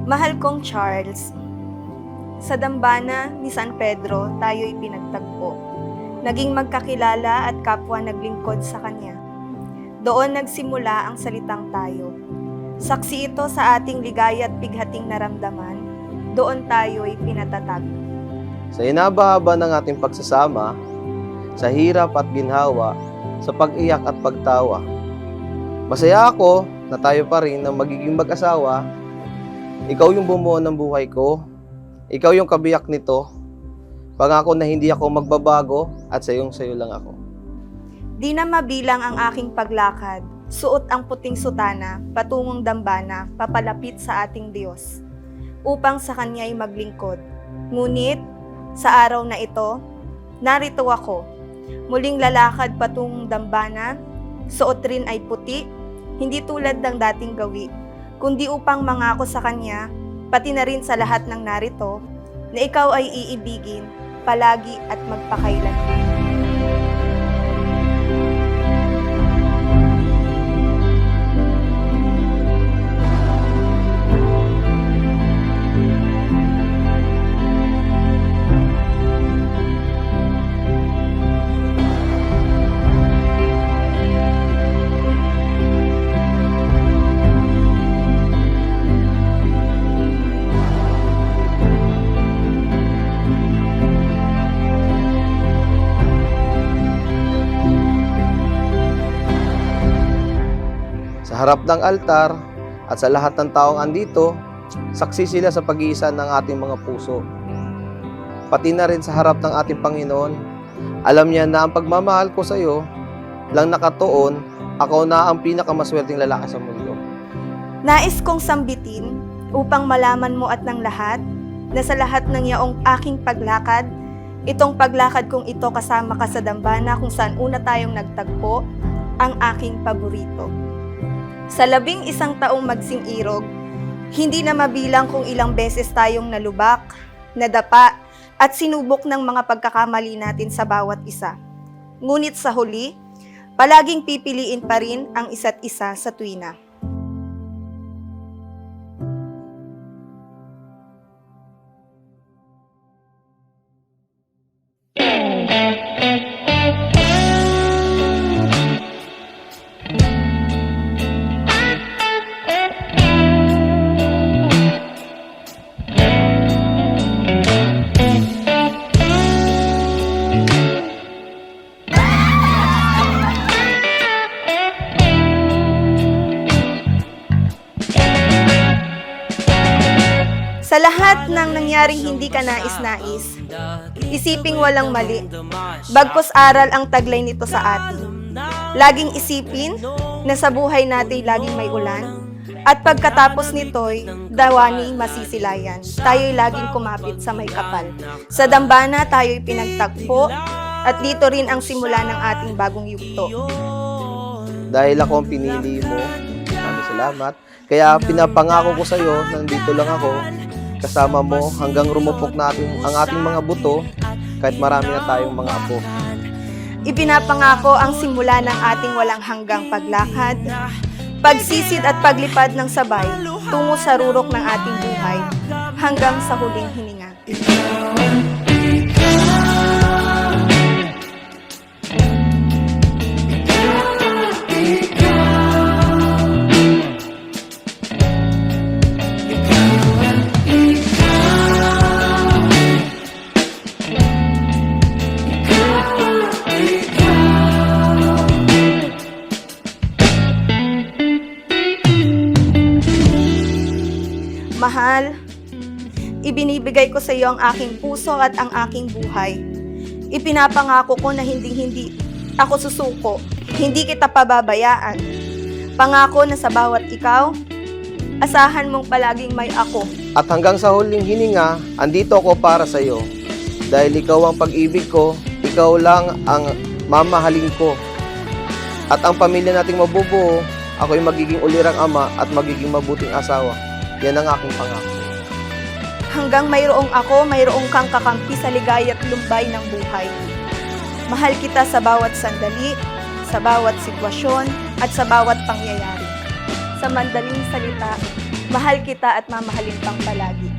Mahal kong Charles, sa dambana ni San Pedro tayo'y pinagtagpo. Naging magkakilala at kapwa naglingkod sa kanya. Doon nagsimula ang salitang tayo. Saksi ito sa ating ligaya at bighating naramdaman. Doon tayo'y pinatatag. Sa inabahaba ng ating pagsasama, sa hirap at ginhawa, sa pag-iyak at pagtawa. Masaya ako na tayo pa rin na magiging mag-asawa. Ikaw yung bumuo ng buhay ko. Ikaw yung kabiyak nito. Pangako na hindi ako magbabago at sayong-sayo lang ako. Di na mabilang ang aking paglakad. Suot ang puting sutana, patungong dambana, papalapit sa ating Diyos, upang sa Kanya'y maglingkod. Ngunit, sa araw na ito, narito ako, muling lalakad patungong dambana, suot rin ay puti, hindi tulad ng dating gawi, kundi upang mangako sa Kanya, pati na rin sa lahat ng narito, na ikaw ay iibigin, palagi at magpakailanman. Sa harap ng altar at sa lahat ng taong andito, saksi sila sa pag-iisa ng ating mga puso. Pati na rin sa harap ng ating Panginoon, alam niya na ang pagmamahal ko sa iyo lang nakatuon, ako na ang pinakamaswerteng lalaki sa mundo. Nais kong sambitin upang malaman mo at ng lahat na sa lahat ng yaong aking paglakad, itong paglakad kong ito kasama ka sa dambana kung saan una tayong nagtagpo, ang aking paborito. Sa 11 taong magsing-irog, hindi na mabilang kung ilang beses tayong nalubak, nadapa, at sinubok ng mga pagkakamali natin sa bawat isa. Ngunit sa huli, palaging pipiliin pa rin ang isa't isa sa tuwina. Sa lahat ng nangyaring hindi ka nais-nais, isiping walang mali, bagkus aral ang taglay nito sa atin. Laging isipin na sa buhay natin laging may ulan, at pagkatapos nito'y dawani masisilayan. Tayo'y laging kumapit sa may kapal. Sa dambana tayo'y pinagtagpo, at dito rin ang simula ng ating bagong yugto. Dahil ako ang pinili mo, maraming salamat. Kaya pinapangako ko sa iyo, nandito lang ako, kasama mo hanggang rumupok natin ang ating mga buto kahit marami na tayong mga apo. Ipinapangako ang simula ng ating walang hanggang paglakad, pagsisid at paglipad ng sabay tungo sa rurok ng ating buhay hanggang sa huling hininga. Mahal, ibinibigay ko sa iyo ang aking puso at ang aking buhay. Ipinapangako ko na hindi ako susuko, hindi kita pababayaan. Pangako na sa bawat ikaw, asahan mong palaging may ako. At hanggang sa huling hininga, andito ako para sa iyo. Dahil ikaw ang pag-ibig ko, ikaw lang ang mamahalin ko. At ang pamilya nating mabubuo, ako'y magiging ulirang ama at magiging mabuting asawa. Yan ang aking pangako. Hanggang mayroong ako, mayroong kang kakampi sa ligaya at lumbay ng buhay. Mahal kita sa bawat sandali, sa bawat sitwasyon, at sa bawat pangyayari. Sa madaling salita, Mahal kita at mamahalin pang palagi.